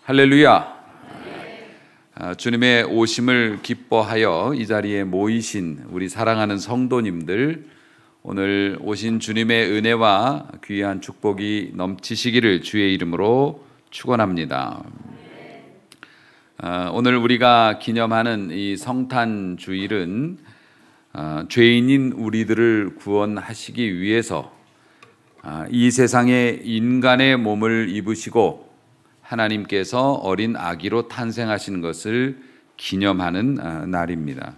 할렐루야. 주님의 오심을 기뻐하여 이 자리에 모이신 우리 사랑하는 성도님들, 오늘 오신 주님의 은혜와 귀한 축복이 넘치시기를 주의 이름으로 축원합니다. 오늘 우리가 기념하는 이 성탄 주일은 죄인인 우리들을 구원하시기 위해서 이 세상에 인간의 몸을 입으시고 하나님께서 어린 아기로 탄생하신 것을 기념하는 날입니다.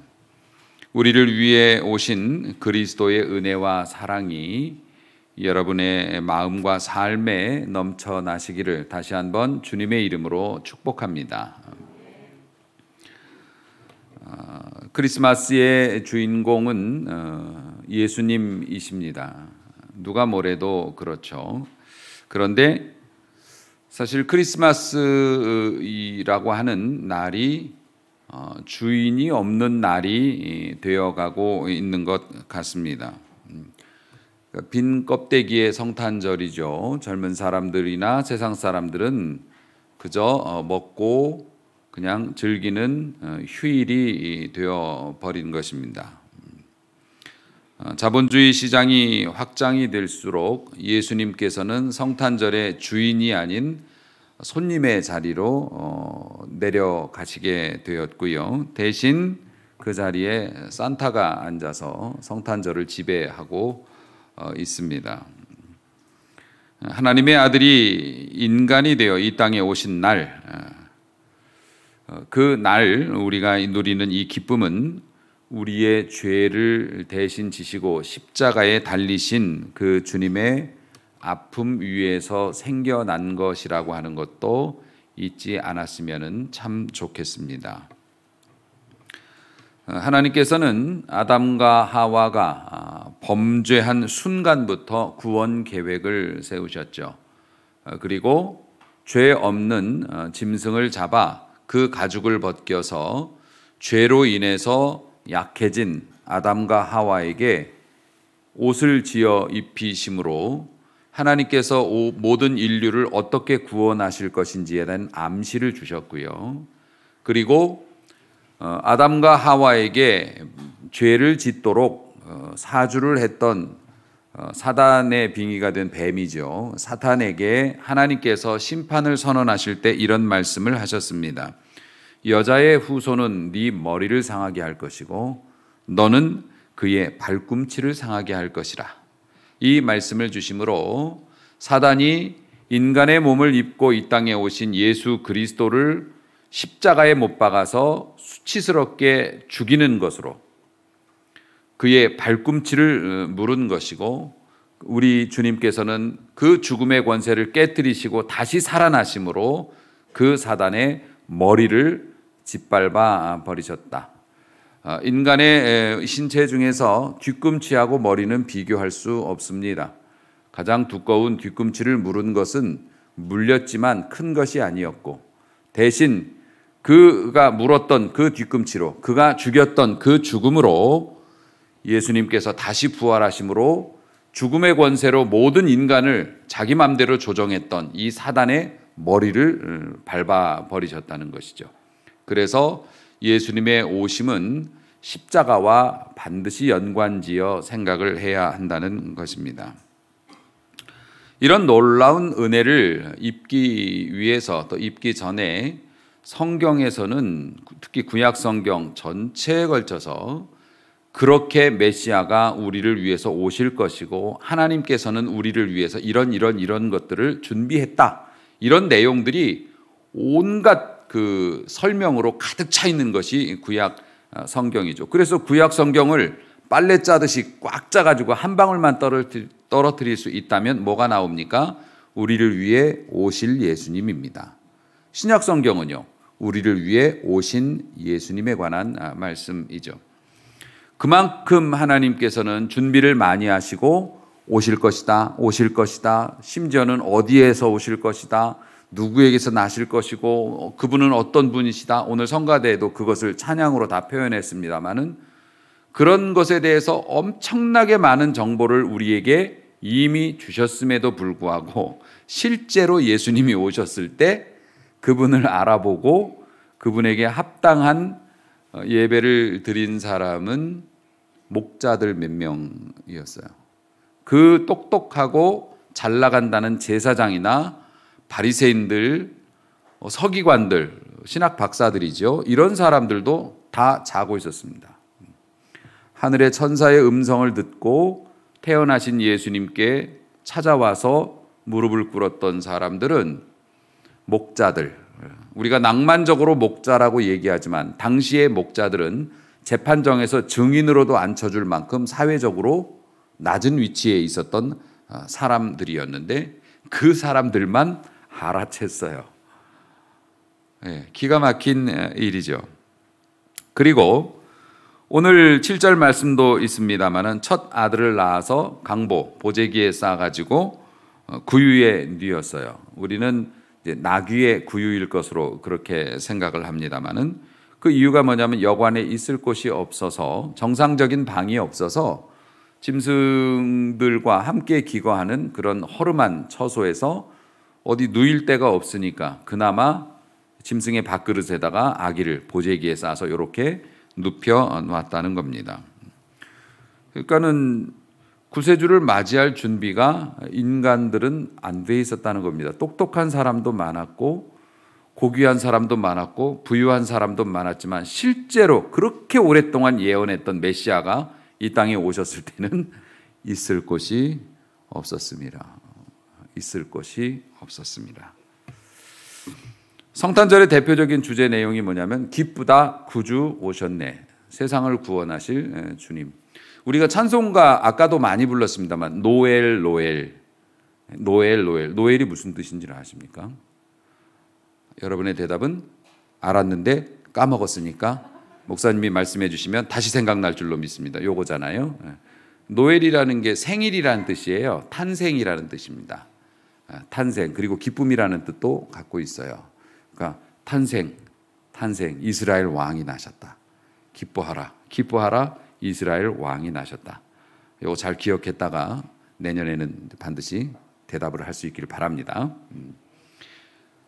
우리를 위해 오신 그리스도의 은혜와 사랑이 여러분의 마음과 삶에 넘쳐나시기를 다시 한번 주님의 이름으로 축복합니다. 크리스마스의 주인공은 예수님이십니다. 누가 뭐래도 그렇죠. 그런데 사실 크리스마스라고 하는 날이 주인이 없는 날이 되어가고 있는 것 같습니다. 빈 껍데기의 성탄절이죠. 젊은 사람들이나 세상 사람들은 그저 먹고 그냥 즐기는 휴일이 되어버린 것입니다. 자본주의 시장이 확장이 될수록 예수님께서는 성탄절의 주인이 아닌 손님의 자리로 내려가시게 되었고요. 대신 그 자리에 산타가 앉아서 성탄절을 지배하고 있습니다. 하나님의 아들이 인간이 되어 이 땅에 오신 날, 그 날 우리가 누리는 이 기쁨은 우리의 죄를 대신 지시고 십자가에 달리신 그 주님의 아픔 위에서 생겨난 것이라고 하는 것도 잊지 않았으면 참 좋겠습니다. 하나님께서는 아담과 하와가 범죄한 순간부터 구원 계획을 세우셨죠. 그리고 죄 없는 짐승을 잡아 그 가죽을 벗겨서 죄로 인해서 약해진 아담과 하와에게 옷을 지어 입히심으로 하나님께서 모든 인류를 어떻게 구원하실 것인지에 대한 암시를 주셨고요. 그리고 아담과 하와에게 죄를 짓도록 사주를 했던 사단의 빙의가 된 뱀이죠. 사탄에게 하나님께서 심판을 선언하실 때 이런 말씀을 하셨습니다. 여자의 후손은 네 머리를 상하게 할 것이고 너는 그의 발꿈치를 상하게 할 것이라. 이 말씀을 주심으로 사단이 인간의 몸을 입고 이 땅에 오신 예수 그리스도를 십자가에 못 박아서 수치스럽게 죽이는 것으로 그의 발꿈치를 무른 것이고, 우리 주님께서는 그 죽음의 권세를 깨뜨리시고 다시 살아나심으로 그 사단의 머리를 짓밟아 버리셨다. 인간의 신체 중에서 뒤꿈치하고 머리는 비교할 수 없습니다. 가장 두꺼운 뒤꿈치를 무른 것은 물렸지만 큰 것이 아니었고, 대신 그가 물었던 그 뒤꿈치로, 그가 죽였던 그 죽음으로 예수님께서 다시 부활하심으로 죽음의 권세로 모든 인간을 자기 맘대로 조정했던 이 사단의 머리를 밟아 버리셨다는 것이죠. 그래서 예수님의 오심은 십자가와 반드시 연관지어 생각을 해야 한다는 것입니다. 이런 놀라운 은혜를 입기 위해서, 또 입기 전에 성경에서는 특히 구약 성경 전체에 걸쳐서 그렇게 메시아가 우리를 위해서 오실 것이고 하나님께서는 우리를 위해서 이런 것들을 준비했다, 이런 내용들이 온갖 그 설명으로 가득 차 있는 것이 구약 성경이죠. 그래서 구약 성경을 빨래 짜듯이 꽉 짜가지고 한 방울만 떨어뜨릴 수 있다면 뭐가 나옵니까? 우리를 위해 오실 예수님입니다. 신약 성경은요, 우리를 위해 오신 예수님에 관한 말씀이죠. 그만큼 하나님께서는 준비를 많이 하시고 오실 것이다, 심지어는 어디에서 오실 것이다, 누구에게서 나실 것이고 그분은 어떤 분이시다, 오늘 성가대에도 그것을 찬양으로 다 표현했습니다마는 그런 것에 대해서 엄청나게 많은 정보를 우리에게 이미 주셨음에도 불구하고 실제로 예수님이 오셨을 때 그분을 알아보고 그분에게 합당한 예배를 드린 사람은 목자들 몇 명이었어요. 그 똑똑하고 잘 나간다는 제사장이나 바리새인들, 서기관들, 신학 박사들이죠. 이런 사람들도 다 자고 있었습니다. 하늘의 천사의 음성을 듣고 태어나신 예수님께 찾아와서 무릎을 꿇었던 사람들은 목자들, 우리가 낭만적으로 목자라고 얘기하지만 당시의 목자들은 재판정에서 증인으로도 앉혀줄 만큼 사회적으로 낮은 위치에 있었던 사람들이었는데 그 사람들만 알아챘어요. 기가 막힌 일이죠. 그리고 오늘 7절 말씀도 있습니다만은 첫 아들을 낳아서 강보 보재기에 쌓아가지고 구유에 뉘었어요. 우리는 이제 나귀의 구유일 것으로 그렇게 생각을 합니다만은 그 이유가 뭐냐면 여관에 있을 곳이 없어서 정상적인 방이 없어서 짐승들과 함께 기거하는 그런 허름한 처소에서 어디 누일 데가 없으니까 그나마 짐승의 밥그릇에다가 아기를 보재기에 싸서 이렇게 눕혀 놨다는 겁니다. 그러니까는 구세주를 맞이할 준비가 인간들은 안 돼 있었다는 겁니다. 똑똑한 사람도 많았고 고귀한 사람도 많았고 부유한 사람도 많았지만 실제로 그렇게 오랫동안 예언했던 메시아가 이 땅에 오셨을 때는 있을 곳이 없었습니다. 있을 곳이 없었습니다. 성탄절의 대표적인 주제 내용이 뭐냐면 기쁘다 구주 오셨네. 세상을 구원하실 주님. 우리가 찬송가 아까도 많이 불렀습니다만 노엘 노엘 노엘 노엘 노엘이 무슨 뜻인지를 아십니까? 여러분의 대답은 알았는데 까먹었으니까 목사님이 말씀해 주시면 다시 생각날 줄로 믿습니다. 요거잖아요. 노엘이라는 게 생일이라는 뜻이에요. 탄생이라는 뜻입니다. 탄생 그리고 기쁨이라는 뜻도 갖고 있어요. 그러니까 탄생 이스라엘 왕이 나셨다. 기뻐하라 기뻐하라 이스라엘 왕이 나셨다. 이거 잘 기억했다가 내년에는 반드시 대답을 할 수 있기를 바랍니다.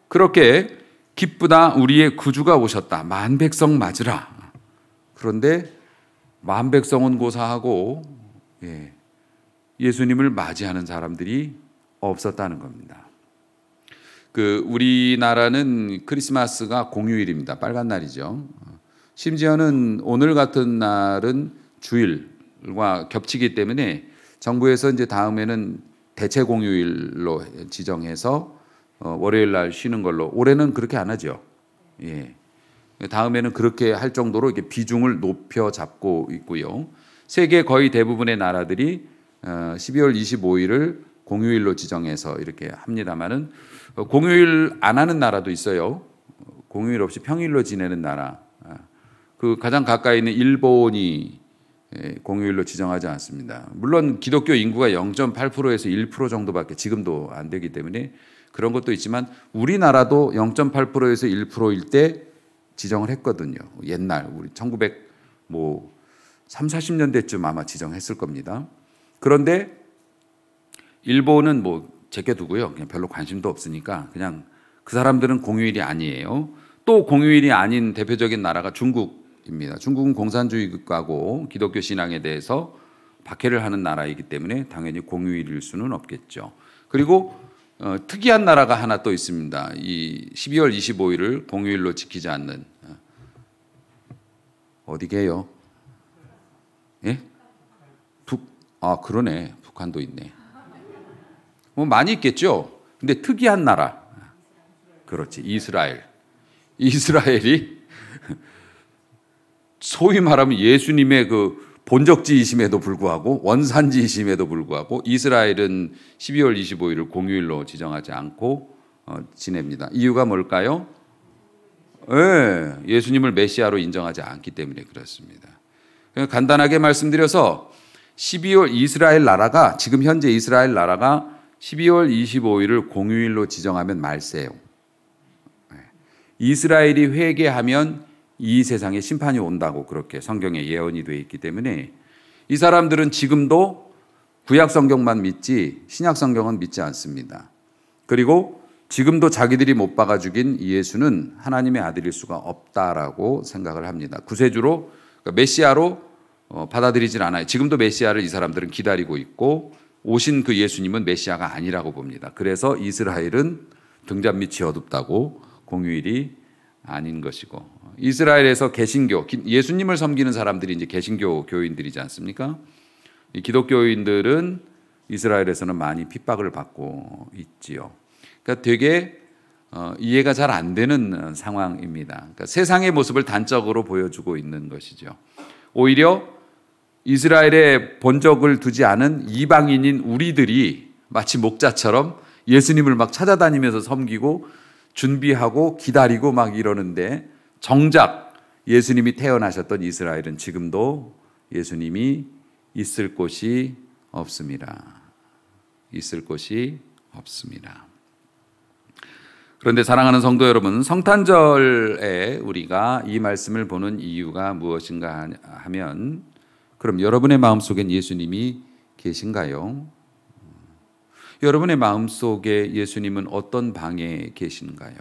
그렇게 기쁘다 우리의 구주가 오셨다. 만백성 맞으라. 그런데 만백성은 고사하고 예수님을 맞이하는 사람들이 없었다는 겁니다. 우리나라는 크리스마스가 공휴일입니다. 빨간 날이죠. 심지어는 오늘 같은 날은 주일과 겹치기 때문에 정부에서 이제 다음에는 대체 공휴일로 지정해서 월요일 날 쉬는 걸로. 올해는 그렇게 안 하죠. 다음에는 그렇게 할 정도로 이렇게 비중을 높여 잡고 있고요. 세계 거의 대부분의 나라들이 12월 25일을 공휴일로 지정해서 이렇게 합니다만은 공휴일 안 하는 나라도 있어요. 공휴일 없이 평일로 지내는 나라. 그 가장 가까이 있는 일본이 공휴일로 지정하지 않습니다. 물론 기독교 인구가 0.8%에서 1% 정도밖에 지금도 안 되기 때문에 그런 것도 있지만 우리나라도 0.8%에서 1%일 때 지정을 했거든요. 옛날 우리 1930, 40년대쯤 아마 지정했을 겁니다. 그런데 일본은 제껴두고요. 그냥 별로 관심도 없으니까 그냥 그 사람들은 공휴일이 아니에요. 또 공휴일이 아닌 대표적인 나라가 중국입니다. 중국은 공산주의 국가고 기독교 신앙에 대해서 박해를 하는 나라이기 때문에 당연히 공휴일일 수는 없겠죠. 그리고 특이한 나라가 하나 또 있습니다. 이 12월 25일을 공휴일로 지키지 않는 어디게요? 예? 그러네. 북한도 있네. 많이 있겠죠. 근데 특이한 나라. 그렇지. 이스라엘이 소위 말하면 예수님의 그 본적지이심에도 불구하고 원산지이심에도 불구하고 이스라엘은 12월 25일을 공휴일로 지정하지 않고 지냅니다. 이유가 뭘까요? 예수님을 메시아로 인정하지 않기 때문에 그렇습니다. 간단하게 말씀드려서 12월 이스라엘 나라가 지금 현재 이스라엘 나라가 12월 25일을 공휴일로 지정하면 말세예요. 이스라엘이 회개하면 이 세상에 심판이 온다고 그렇게 성경에 예언이 되어 있기 때문에 이 사람들은 지금도 구약 성경만 믿지 신약 성경은 믿지 않습니다. 그리고 지금도 자기들이 못 박아 죽인 예수는 하나님의 아들일 수가 없다라고 생각을 합니다. 구세주로, 그러니까 메시아로 받아들이질 않아요. 지금도 메시아를 이 사람들은 기다리고 있고 오신 그 예수님은 메시아가 아니라고 봅니다. 그래서 이스라엘은 등잔 밑이 어둡다고 공휴일이 아닌 것이고, 이스라엘에서 개신교, 예수님을 섬기는 사람들이 이제 개신교 교인들이지 않습니까? 이 기독교인들은 이스라엘에서는 많이 핍박을 받고 있지요. 그러니까 되게 이해가 잘 안 되는 상황입니다. 그러니까 세상의 모습을 단적으로 보여주고 있는 것이죠. 오히려 이스라엘에 본적을 두지 않은 이방인인 우리들이 마치 목자처럼 예수님을 막 찾아다니면서 섬기고 준비하고 기다리고 막 이러는데, 정작 예수님이 태어나셨던 이스라엘은 지금도 예수님이 있을 곳이 없습니다. 있을 곳이 없습니다. 그런데 사랑하는 성도 여러분, 성탄절에 우리가 이 말씀을 보는 이유가 무엇인가 하면, 그럼 여러분의 마음속엔 예수님이 계신가요? 여러분의 마음속에 예수님은 어떤 방에 계신가요?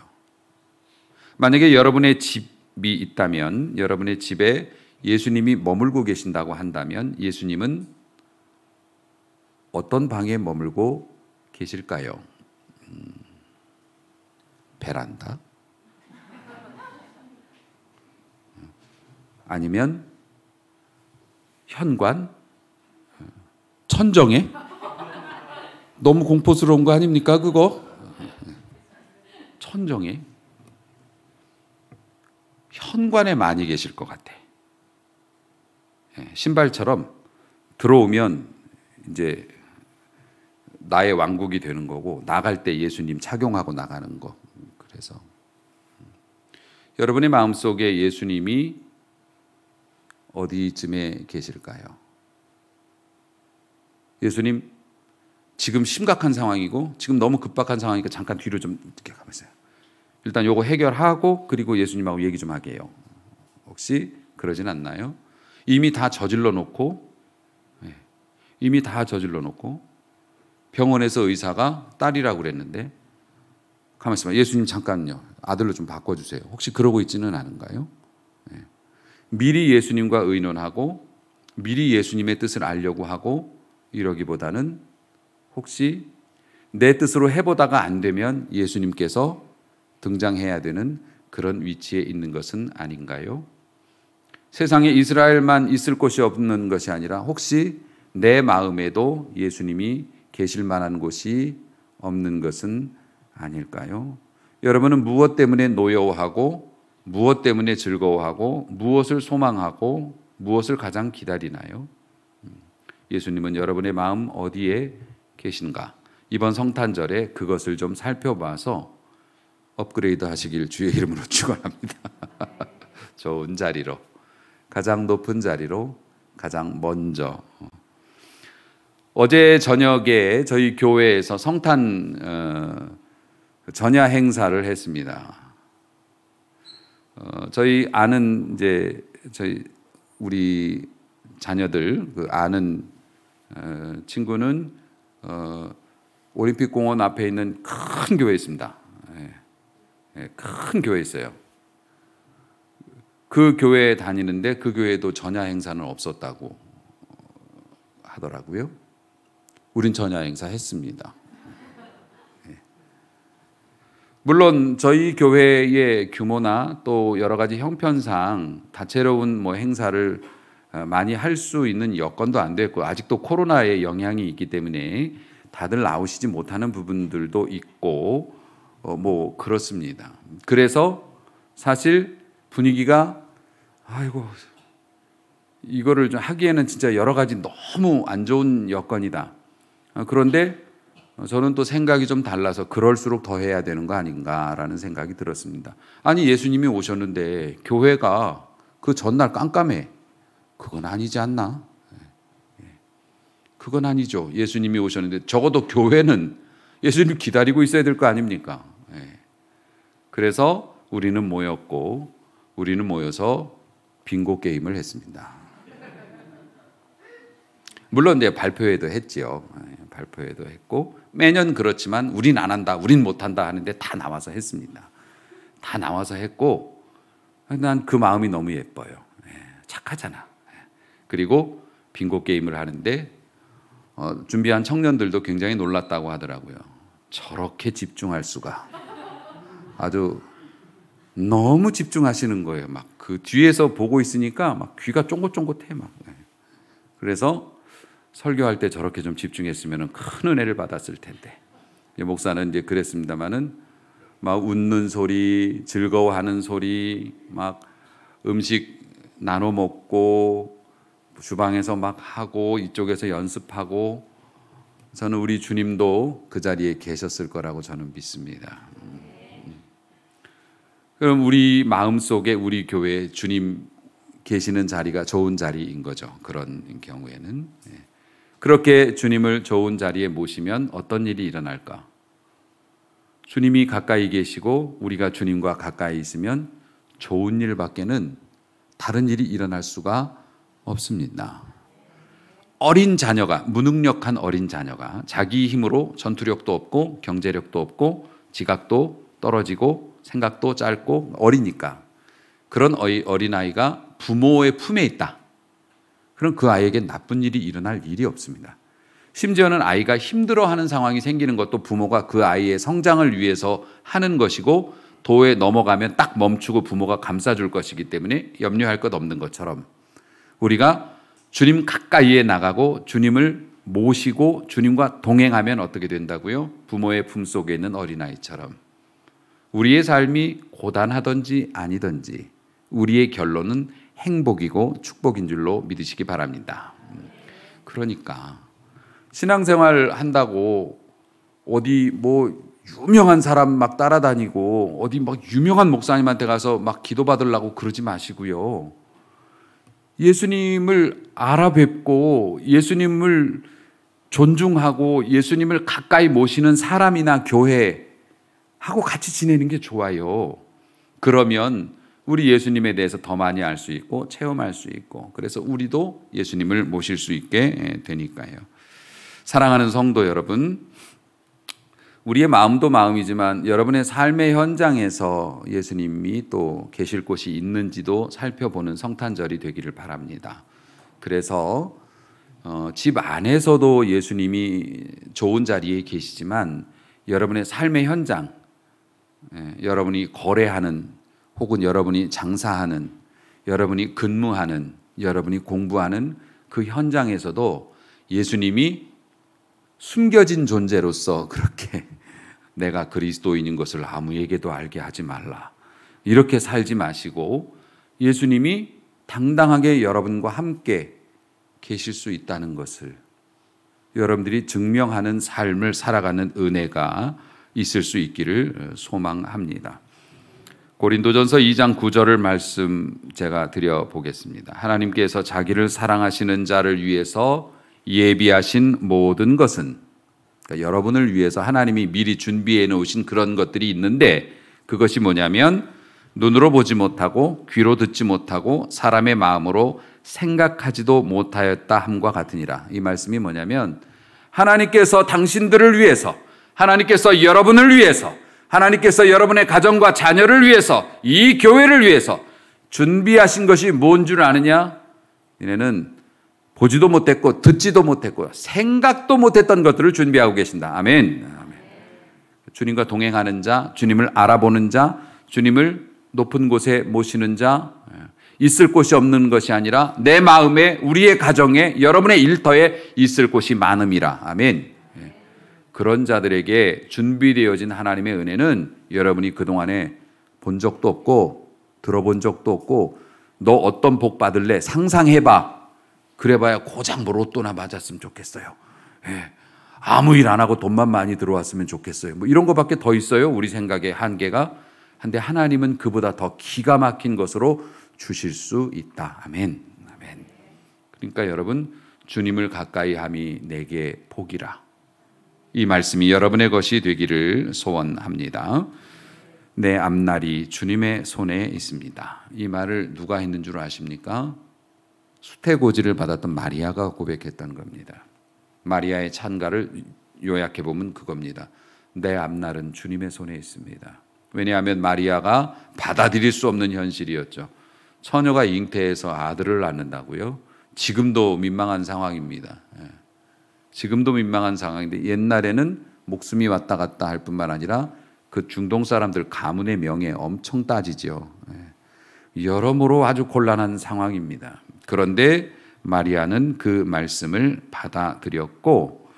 만약에 여러분의 집이 있다면, 여러분의 집에 예수님이 머물고 계신다고 한다면 예수님은 어떤 방에 머물고 계실까요? 베란다? 아니면 현관? 천정에? 너무 공포스러운 거 아닙니까, 그거? 천정에? 현관에 많이 계실 것 같아. 신발처럼 들어오면 이제 나의 왕국이 되는 거고, 나갈 때 예수님 착용하고 나가는 거. 그래서 여러분의 마음속에 예수님이 어디쯤에 계실까요? 예수님, 지금 심각한 상황이고 지금 너무 급박한 상황이니까 잠깐 뒤로 좀 이렇게 가보세요. 일단 요거 해결하고 그리고 예수님하고 얘기 좀 하게요. 혹시 그러진 않나요? 이미 다 저질러 놓고, 이미 다 저질러 놓고 병원에서 의사가 딸이라고 그랬는데, 가만히 있어봐, 예수님 잠깐요, 아들로 좀 바꿔주세요. 혹시 그러고 있지는 않은가요? 미리 예수님과 의논하고 미리 예수님의 뜻을 알려고 하고 이러기보다는, 혹시 내 뜻으로 해보다가 안 되면 예수님께서 등장해야 되는 그런 위치에 있는 것은 아닌가요? 세상에 이스라엘만 있을 곳이 없는 것이 아니라 혹시 내 마음에도 예수님이 계실 만한 곳이 없는 것은 아닐까요? 여러분은 무엇 때문에 노여워하고 무엇 때문에 즐거워하고 무엇을 소망하고 무엇을 가장 기다리나요? 예수님은 여러분의 마음 어디에 계신가? 이번 성탄절에 그것을 좀 살펴봐서 업그레이드 하시길 주의 이름으로 축원합니다. 좋은 자리로, 가장 높은 자리로, 가장 먼저. 어제 저녁에 저희 교회에서 성탄 전야 행사를 했습니다. 저희 아는 이제 우리 자녀들 그 아는 친구는 올림픽공원 앞에 있는 큰 교회에 있습니다. 큰 교회에 있어요. 그 교회에 다니는데 그 교회에도 전야 행사는 없었다고 하더라고요. 우린 전야 행사 했습니다. 물론 저희 교회의 규모나 또 여러 가지 형편상 다채로운 행사를 많이 할 수 있는 여건도 안 됐고, 아직도 코로나의 영향이 있기 때문에 다들 나오시지 못하는 부분들도 있고 그렇습니다. 그래서 사실 분위기가 이거를 좀 하기에는 진짜 여러 가지 너무 안 좋은 여건이다. 그런데 저는 또 생각이 좀 달라서 그럴수록 더 해야 되는 거 아닌가라는 생각이 들었습니다. 아니, 예수님이 오셨는데 교회가 그 전날 깜깜해. 그건 아니지 않나? 그건 아니죠. 예수님이 오셨는데 적어도 교회는 예수님 기다리고 있어야 될 거 아닙니까? 그래서 우리는 모여서 빙고 게임을 했습니다. 물론 발표회도 했지요. 발표회도 했고 매년 그렇지만 우린 안 한다, 우린 못 한다 하는데 다 나와서 했습니다. 다 나와서 했고 난 그 마음이 너무 예뻐요. 착하잖아. 그리고 빙고 게임을 하는데 준비한 청년들도 굉장히 놀랐다고 하더라고요. 저렇게 집중할 수가. 아주 너무 집중하시는 거예요. 막 그 뒤에서 보고 있으니까 막 귀가 쫑긋쫑긋해 막. 그래서 설교할 때 저렇게 좀 집중했으면 큰 은혜를 받았을 텐데. 목사는 이제 그랬습니다만은 막 웃는 소리, 즐거워하는 소리, 막 음식 나눠 먹고 주방에서 막 하고 이쪽에서 연습하고 저는 우리 주님도 그 자리에 계셨을 거라고 저는 믿습니다. 그럼 우리 마음속에 우리 교회에 주님 계시는 자리가 좋은 자리인 거죠. 그런 경우에는. 그렇게 주님을 좋은 자리에 모시면 어떤 일이 일어날까? 주님이 가까이 계시고 우리가 주님과 가까이 있으면 좋은 일밖에는 다른 일이 일어날 수가 없습니다. 어린 자녀가, 무능력한 어린 자녀가 자기 힘으로 전투력도 없고 경제력도 없고 지각도 떨어지고 생각도 짧고 어리니까 그런 어린아이가 부모의 품에 있다. 그럼 그 아이에게 나쁜 일이 일어날 일이 없습니다. 심지어는 아이가 힘들어하는 상황이 생기는 것도 부모가 그 아이의 성장을 위해서 하는 것이고 도에 넘어가면 딱 멈추고 부모가 감싸줄 것이기 때문에 염려할 것 없는 것처럼 우리가 주님 가까이에 나가고 주님을 모시고 주님과 동행하면 어떻게 된다고요? 부모의 품속에 있는 어린아이처럼 우리의 삶이 고단하든지 아니든지 우리의 결론은 행복이고 축복인 줄로 믿으시기 바랍니다. 그러니까 신앙생활 한다고 어디 뭐 유명한 사람 막 따라다니고 어디 막 유명한 목사님한테 가서 막 기도받으려고 그러지 마시고요. 예수님을 알아뵙고 예수님을 존중하고 예수님을 가까이 모시는 사람이나 교회하고 같이 지내는 게 좋아요. 그러면 우리 예수님에 대해서 더 많이 알 수 있고 체험할 수 있고 그래서 우리도 예수님을 모실 수 있게 되니까요. 사랑하는 성도 여러분, 우리의 마음도 마음이지만 여러분의 삶의 현장에서 예수님이 또 계실 곳이 있는지도 살펴보는 성탄절이 되기를 바랍니다. 그래서 집 안에서도 예수님이 좋은 자리에 계시지만 여러분의 삶의 현장, 여러분이 거래하는 혹은 여러분이 장사하는, 여러분이 근무하는, 여러분이 공부하는 그 현장에서도 예수님이 숨겨진 존재로서 그렇게 내가 그리스도인인 것을 아무에게도 알게 하지 말라. 이렇게 살지 마시고 예수님이 당당하게 여러분과 함께 계실 수 있다는 것을 여러분들이 증명하는 삶을 살아가는 은혜가 있을 수 있기를 소망합니다. 고린도전서 2장 9절을 말씀 제가 드려보겠습니다. 하나님께서 자기를 사랑하시는 자를 위해서 예비하신 모든 것은, 그러니까 여러분을 위해서 하나님이 미리 준비해 놓으신 그런 것들이 있는데 그것이 뭐냐면 눈으로 보지 못하고 귀로 듣지 못하고 사람의 마음으로 생각하지도 못하였다 함과 같으니라. 이 말씀이 뭐냐면 하나님께서 당신들을 위해서, 하나님께서 여러분을 위해서, 하나님께서 여러분의 가정과 자녀를 위해서, 이 교회를 위해서 준비하신 것이 뭔 줄 아느냐? 너네는 보지도 못했고 듣지도 못했고 생각도 못했던 것들을 준비하고 계신다. 아멘. 아멘. 주님과 동행하는 자, 주님을 알아보는 자, 주님을 높은 곳에 모시는 자, 있을 곳이 없는 것이 아니라 내 마음에, 우리의 가정에, 여러분의 일터에 있을 곳이 많음이라. 아멘. 그런 자들에게 준비되어진 하나님의 은혜는 여러분이 그동안에 본 적도 없고 들어본 적도 없고 너 어떤 복 받을래? 상상해봐. 그래봐야 고작 뭐 로또나 맞았으면 좋겠어요. 아무 일 안 하고 돈만 많이 들어왔으면 좋겠어요. 뭐 이런 것밖에 더 있어요. 우리 생각의 한계가. 한데 하나님은 그보다 더 기가 막힌 것으로 주실 수 있다. 아멘. 아멘. 그러니까 여러분, 주님을 가까이 함이 내게 복이라. 이 말씀이 여러분의 것이 되기를 소원합니다. 내 앞날이 주님의 손에 있습니다. 이 말을 누가 했는 줄 아십니까? 수태고지를 받았던 마리아가 고백했던 겁니다. 마리아의 찬가를 요약해 보면 그겁니다. 내 앞날은 주님의 손에 있습니다. 왜냐하면 마리아가 받아들일 수 없는 현실이었죠. 처녀가 잉태해서 아들을 낳는다고요? 지금도 민망한 상황입니다. 지금도 민망한 상황인데 옛날에는 목숨이 왔다 갔다 할 뿐만 아니라 그 중동 사람들 가문의 명예 엄청 따지죠. 여러모로 아주 곤란한 상황입니다. 그런데 마리아는 그 말씀을 받아들였고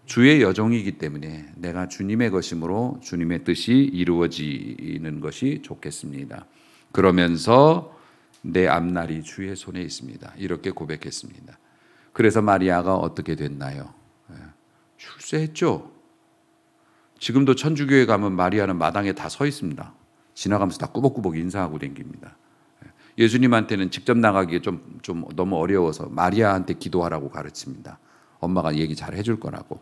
주의 여종이기 때문에 내가 주님의 것이므로 주님의 뜻이 이루어지는 것이 좋겠습니다. 그러면서 내 앞날이 주의 손에 있습니다. 이렇게 고백했습니다. 그래서 마리아가 어떻게 됐나요? 출세했죠. 지금도 천주교회 가면 마리아는 마당에 다 서 있습니다. 지나가면서 다 꾸벅꾸벅 인사하고 다닙니다. 예수님한테는 직접 나가기에 좀 너무 어려워서 마리아한테 기도하라고 가르칩니다. 엄마가 얘기 잘 해줄 거라고.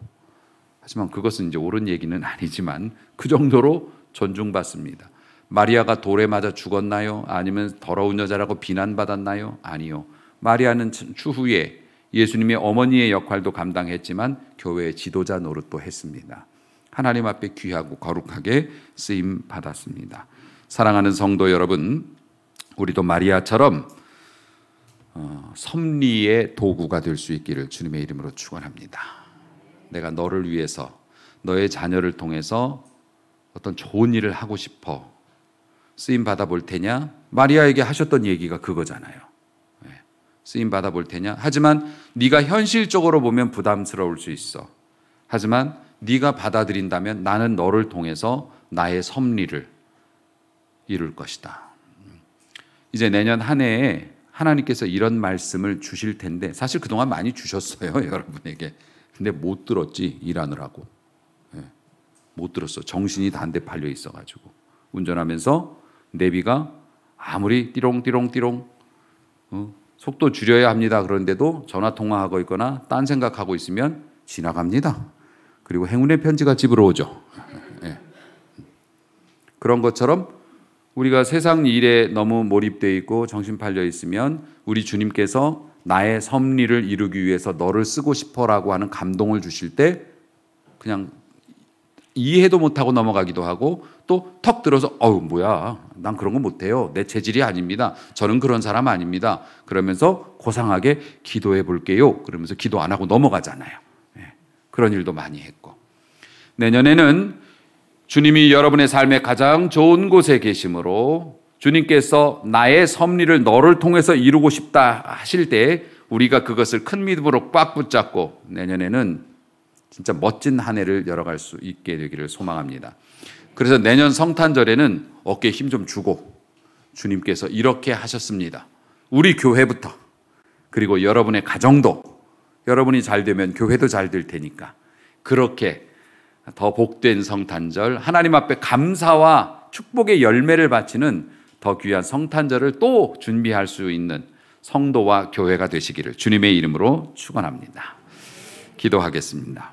하지만 그것은 이제 옳은 얘기는 아니지만 그 정도로 존중받습니다. 마리아가 돌에 맞아 죽었나요? 아니면 더러운 여자라고 비난받았나요? 아니요. 마리아는 추후에 예수님의 어머니의 역할도 감당했지만 교회의 지도자 노릇도 했습니다. 하나님 앞에 귀하고 거룩하게 쓰임 받았습니다. 사랑하는 성도 여러분, 우리도 마리아처럼 섭리의 도구가 될 수 있기를 주님의 이름으로 축원합니다. 내가 너를 위해서 너의 자녀를 통해서 어떤 좋은 일을 하고 싶어 쓰임 받아볼 테냐? 마리아에게 하셨던 얘기가 그거잖아요. 쓰임 받아볼 테냐? 하지만 네가 현실적으로 보면 부담스러울 수 있어. 하지만 네가 받아들인다면 나는 너를 통해서 나의 섭리를 이룰 것이다. 이제 내년 한 해에 하나님께서 이런 말씀을 주실 텐데 사실 그동안 많이 주셨어요. 여러분에게. 근데 못 들었지 일하느라고. 못 들었어. 정신이 다 한 대 팔려 있어가지고. 운전하면서 내비가 아무리 띠롱띠롱띠롱 속도 줄여야 합니다. 그런데도 전화통화하고 있거나 딴 생각하고 있으면 지나갑니다. 그리고 행운의 편지가 집으로 오죠. 그런 것처럼 우리가 세상 일에 너무 몰입되어 있고 정신 팔려 있으면 우리 주님께서 나의 섭리를 이루기 위해서 너를 쓰고 싶어라고 하는 감동을 주실 때 그냥 이해도 못하고 넘어가기도 하고 또 턱 들어서 뭐야 난 그런 거 못해요. 내 체질이 아닙니다. 저는 그런 사람 아닙니다. 그러면서 고상하게 기도해 볼게요. 그러면서 기도 안 하고 넘어가잖아요. 그런 일도 많이 했고 내년에는 주님이 여러분의 삶의 가장 좋은 곳에 계심으로 주님께서 나의 섭리를 너를 통해서 이루고 싶다 하실 때 우리가 그것을 큰 믿음으로 꽉 붙잡고 내년에는 진짜 멋진 한 해를 열어갈 수 있게 되기를 소망합니다. 그래서 내년 성탄절에는 어깨에 힘 좀 주고 주님께서 이렇게 하셨습니다. 우리 교회부터 그리고 여러분의 가정도 여러분이 잘 되면 교회도 잘 될 테니까 그렇게 더 복된 성탄절 하나님 앞에 감사와 축복의 열매를 바치는 더 귀한 성탄절을 또 준비할 수 있는 성도와 교회가 되시기를 주님의 이름으로 축원합니다. 기도하겠습니다.